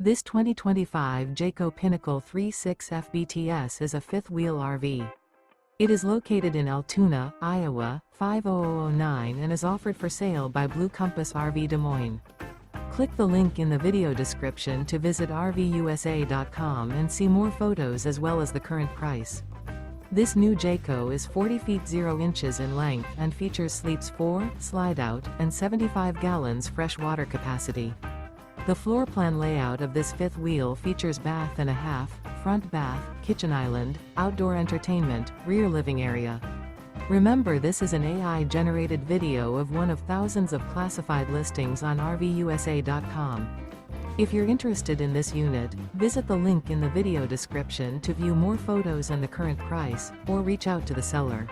This 2025 Jayco Pinnacle 36FBTS is a fifth-wheel RV. It is located in Altoona, Iowa, 50009 and is offered for sale by Blue Compass RV Des Moines. Click the link in the video description to visit RVUSA.com and see more photos as well as the current price. This new Jayco is 40 feet 0 inches in length and features sleeps 4, slide-out, and 75 gallons fresh water capacity. The floor plan layout of this fifth wheel features bath and a half, front bath, kitchen island, outdoor entertainment, rear living area. Remember, this is an AI-generated video of one of thousands of classified listings on RVUSA.com. If you're interested in this unit, visit the link in the video description to view more photos and the current price, or reach out to the seller.